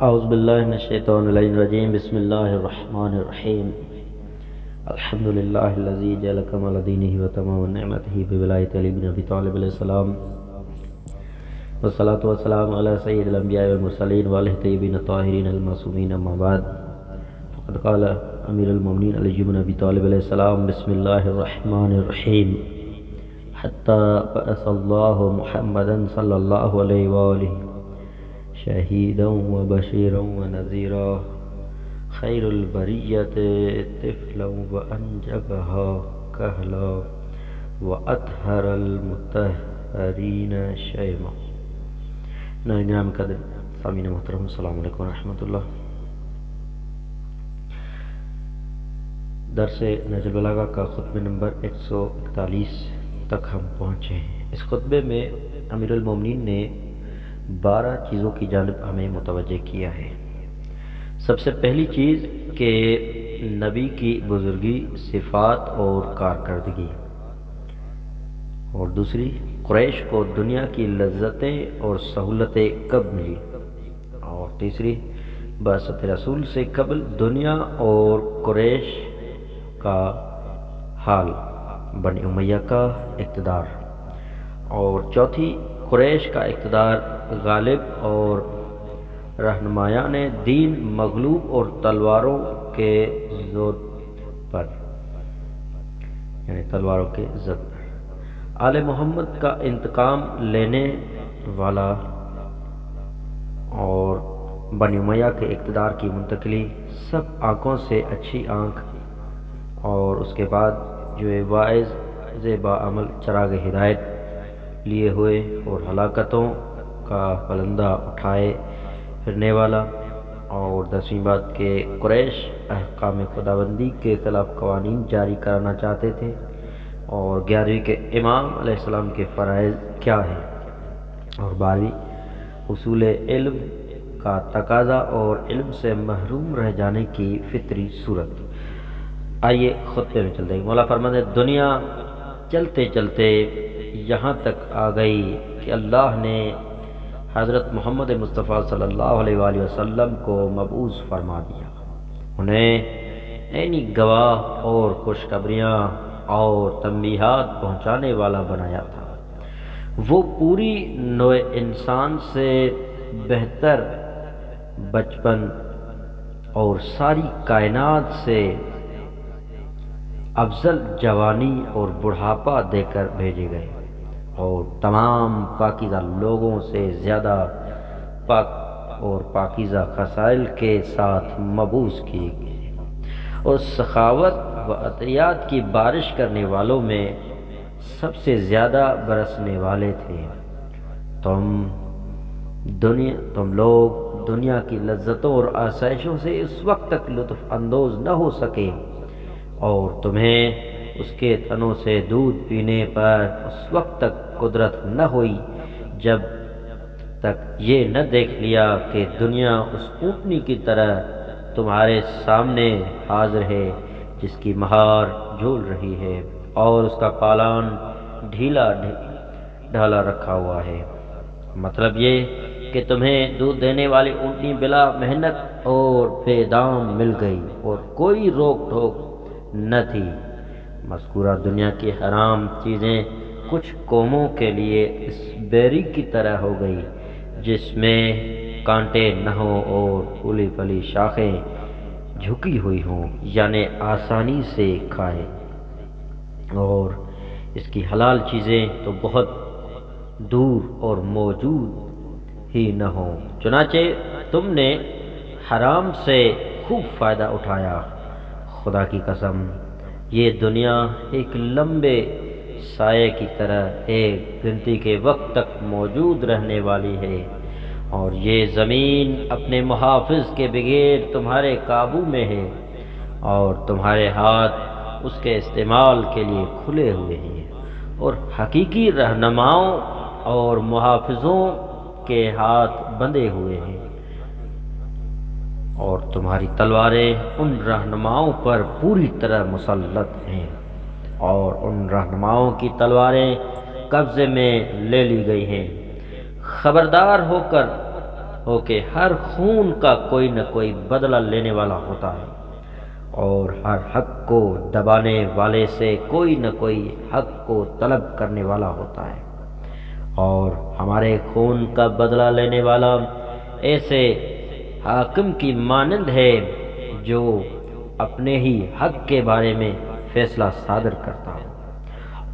اعوذ باللہ من الشیطان الرجیم بسم اللہ الرحمن الرحیم الحمد للہ الذی جعل کمال دینہ و تمام نعمتہ بولایۃ علی بن ابی طالب علیہ السلام والصلاة والسلام علی سید الانبیاء والمرسلین وآلہ الطیبین الطاہرین المعصومین اما بعد فقد قال امیر المومنین علی بن ابی طالب علیہ السلام بسم اللہ الرحمن الرحیم حتی بعث اللہ محمدا صلی اللہ علیہ وآلہ شہیدا و بشیرا و نذیرا خیر البریت طفلا و انجبها کہلا و اطہر المطہرین شیما۔ نام قدر سامعین محترم، السلام علیکم ورحمۃ اللہ۔ درس نہج البلاغہ کا خطبہ نمبر 141 تک ہم پہنچے ہیں۔ اس خطبے میں امیر المومنین نے 12 چیزوں کی جانب ہمیں متوجہ کیا ہے۔ سب سے پہلی چیز کہ نبی کی بزرگی، صفات اور کارکردگی، اور دوسری قریش کو دنیا کی لذتیں اور سہولتیں کب ملی، اور تیسری بعثت رسول سے قبل دنیا اور قریش کا حال، بنی امیہ کا اقتدار، اور چوتھی قریش کا اقتدار غالب اور رہنمایان دین مغلوب اور تلواروں کے زور پر، یعنی تلواروں کے زد پر، آل محمد کا انتقام لینے والا اور بنی امیہ کے اقتدار کی منتقلی، سب آنکھوں سے اچھی آنکھ، اور اس کے بعد جو واعظ با عمل چراغ ہدایت لیے ہوئے اور ہلاکتوں کا پلندہ اٹھائے پھرنے والا، اور 10ویں بات کہ قریش احکام خداوندی کے خلاف قوانین جاری کرانا چاہتے تھے، اور 11ویں کہ امام علیہ السلام کے فرائض کیا ہیں، اور 12ویں حصول علم کا تقاضا اور علم سے محروم رہ جانے کی فطری صورت۔ آئیے خطبے میں چلتے ہیں۔ مولا فرماتے ہیں دنیا چلتے چلتے یہاں تک آ گئی کہ اللہ نے حضرت محمد مصطفیٰ صلی اللہ علیہ وآلہ وسلم کو مبعوث فرما دیا، انہیں عینی گواہ اور خوشخبریاں اور تنبیہات پہنچانے والا بنایا تھا۔ وہ پوری نوع انسان سے بہتر بچپن اور ساری کائنات سے افضل جوانی اور بڑھاپا دے کر بھیجے گئے، اور تمام پاکیزہ لوگوں سے زیادہ پاک اور پاکیزہ خصائل کے ساتھ مبعوث کیے گئے، اور سخاوت و عطیات کی بارش کرنے والوں میں سب سے زیادہ برسنے والے تھے۔ تم لوگ دنیا کی لذتوں اور آسائشوں سے اس وقت تک لطف اندوز نہ ہو سکے، اور تمہیں اس کے تھنوں سے دودھ پینے پر اس وقت تک قدرت نہ ہوئی جب تک یہ نہ دیکھ لیا کہ دنیا اس اونٹنی کی طرح تمہارے سامنے حاضر ہے جس کی مہار جھول رہی ہے اور اس کا پالان ڈھیلا ڈھالا رکھا ہوا ہے۔ مطلب یہ کہ تمہیں دودھ دینے والی اونٹنی بلا محنت اور بے دام مل گئی اور کوئی روک ٹوک نہ تھی۔ مذکورہ دنیا کی حرام چیزیں کچھ قوموں کے لیے اس بیری کی طرح ہو گئی جس میں کانٹے نہ ہوں اور پھولی پھلی شاخیں جھکی ہوئی ہوں، یعنی آسانی سے کھائے، اور اس کی حلال چیزیں تو بہت دور اور موجود ہی نہ ہوں۔ چنانچہ تم نے حرام سے خوب فائدہ اٹھایا۔ خدا کی قسم یہ دنیا ایک لمبے سائے کی طرح ایک گنتی کے وقت تک موجود رہنے والی ہے، اور یہ زمین اپنے محافظ کے بغیر تمہارے قابو میں ہے، اور تمہارے ہاتھ اس کے استعمال کے لیے کھلے ہوئے ہیں، اور حقیقی رہنماؤں اور محافظوں کے ہاتھ بندھے ہوئے ہیں، اور تمہاری تلواریں ان رہنماؤں پر پوری طرح مسلط ہیں، اور ان رہنماؤں کی تلواریں قبضے میں لے لی گئی ہیں۔ خبردار ہو کر ہو کہ ہر خون کا کوئی نہ کوئی بدلہ لینے والا ہوتا ہے، اور ہر حق کو دبانے والے سے کوئی نہ کوئی حق کو طلب کرنے والا ہوتا ہے، اور ہمارے خون کا بدلہ لینے والا ایسے حاکم کی مانند ہے جو اپنے ہی حق کے بارے میں فیصلہ صادر کرتا ہے،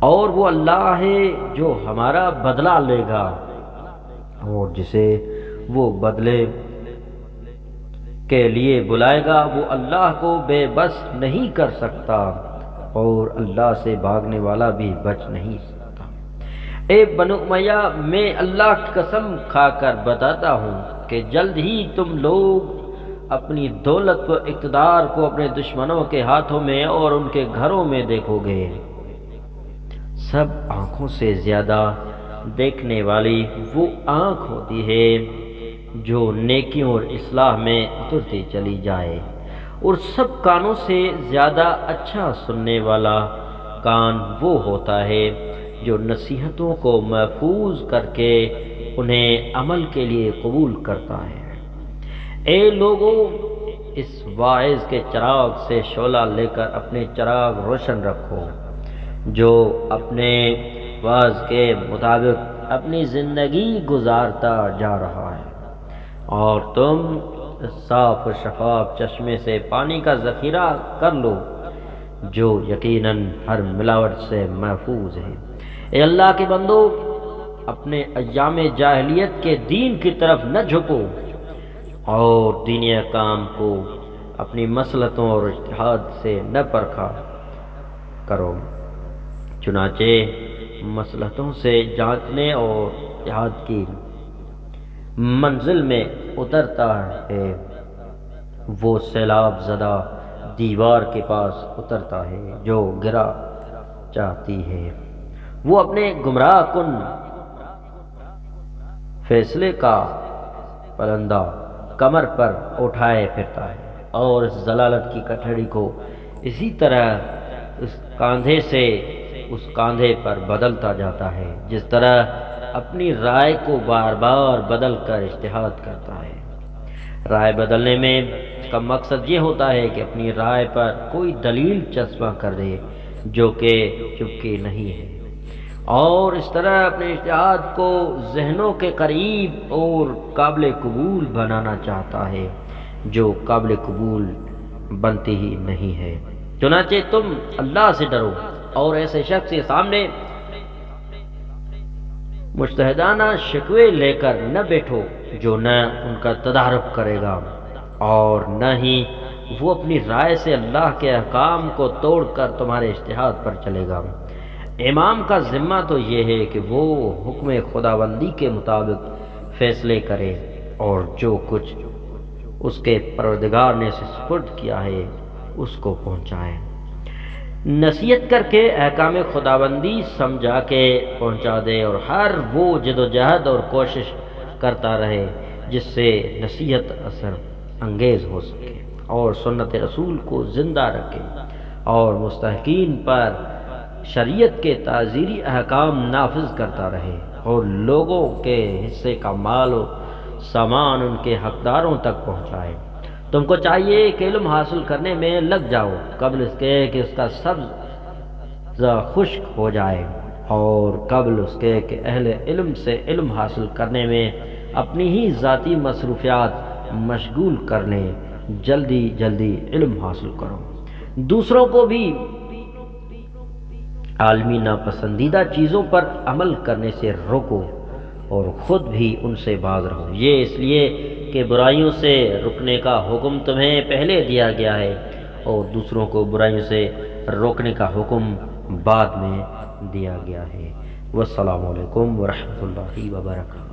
اور وہ اللہ ہے جو ہمارا بدلہ لے گا، اور جسے وہ بدلے کے لیے بلائے گا وہ اللہ کو بے بس نہیں کر سکتا، اور اللہ سے بھاگنے والا بھی بچ نہیں سکتا۔ اے بنو امیہ، میں اللہ کی قسم کھا کر بتاتا ہوں کہ جلد ہی تم لوگ اپنی دولت و اقتدار کو اپنے دشمنوں کے ہاتھوں میں اور ان کے گھروں میں دیکھو گے۔ سب آنکھوں سے زیادہ دیکھنے والی وہ آنکھ ہوتی ہے جو نیکیوں اور اصلاح میں اترتی چلی جائے، اور سب کانوں سے زیادہ اچھا سننے والا کان وہ ہوتا ہے جو نصیحتوں کو محفوظ کر کے انہیں عمل کے لیے قبول کرتا ہے۔ اے لوگو، اس واعظ کے چراغ سے شعلہ لے کر اپنے چراغ روشن رکھو، جو اپنے واعظ کے مطابق اپنی زندگی گزارتا جا رہا ہے، اور تم صاف و شفاف چشمے سے پانی کا ذخیرہ کر لو جو یقیناً ہر ملاوٹ سے محفوظ ہے۔ اے اللہ کے بندو، اپنے ایام جاہلیت کے دین کی طرف نہ جھکو، اور دینی احکام کو اپنی مصلحتوں اور اجتہاد سے نہ پرکھا کرو، چنانچہ مصلحتوں سے جانچنے اور اجتہاد کی منزل میں اترتا ہے، وہ سیلاب زدہ دیوار کے پاس اترتا ہے جو گرا چاہتی ہے، وہ اپنے گمراہ کن فیصلے کا پلندہ کمر پر اٹھائے پھرتا ہے، اور اس ضلالت کی کٹھڑی کو اسی طرح اس کاندھے سے اس کاندھے پر بدلتا جاتا ہے جس طرح اپنی رائے کو بار بار بدل کر اجتہاد کرتا ہے۔ رائے بدلنے میں کا مقصد یہ ہوتا ہے کہ اپنی رائے پر کوئی دلیل چسپاں کر دے جو کہ چپکی نہیں ہے، اور اس طرح اپنے اجتہاد کو ذہنوں کے قریب اور قابل قبول بنانا چاہتا ہے جو قابل قبول بنتی ہی نہیں ہے۔ چنانچہ تم اللہ سے ڈرو اور ایسے شخص کے سامنے مجتہدانہ شکوے لے کر نہ بیٹھو جو نہ ان کا تدارک کرے گا اور نہ ہی وہ اپنی رائے سے اللہ کے احکام کو توڑ کر تمہارے اجتہاد پر چلے گا۔ امام کا ذمہ تو یہ ہے کہ وہ حکم خداوندی کے مطابق فیصلے کرے اور جو کچھ اس کے پروردگار نے سپرد کیا ہے اس کو پہنچائے، نصیحت کر کے احکام خداوندی سمجھا کے پہنچا دے، اور ہر وہ جد و جہد اور کوشش کرتا رہے جس سے نصیحت اثر انگیز ہو سکے اور سنت رسول کو زندہ رکھے، اور مستحقین پر شریعت کے تعزیری احکام نافذ کرتا رہے، اور لوگوں کے حصے کا مال و سامان ان کے حقداروں تک پہنچائے۔ تم کو چاہیے کہ علم حاصل کرنے میں لگ جاؤ قبل اس کے کہ اس کا سبز خشک ہو جائے، اور قبل اس کے کہ اہل علم سے علم حاصل کرنے میں اپنی ہی ذاتی مصروفیات مشغول کر لیں۔ جلدی جلدی علم حاصل کرو، دوسروں کو بھی عالمی ناپسندیدہ چیزوں پر عمل کرنے سے روکو، اور خود بھی ان سے باز رہو، یہ اس لیے کہ برائیوں سے رکنے کا حکم تمہیں پہلے دیا گیا ہے، اور دوسروں کو برائیوں سے روکنے کا حکم بعد میں دیا گیا ہے۔ والسلام علیکم ورحمۃ اللہ وبرکاتہ۔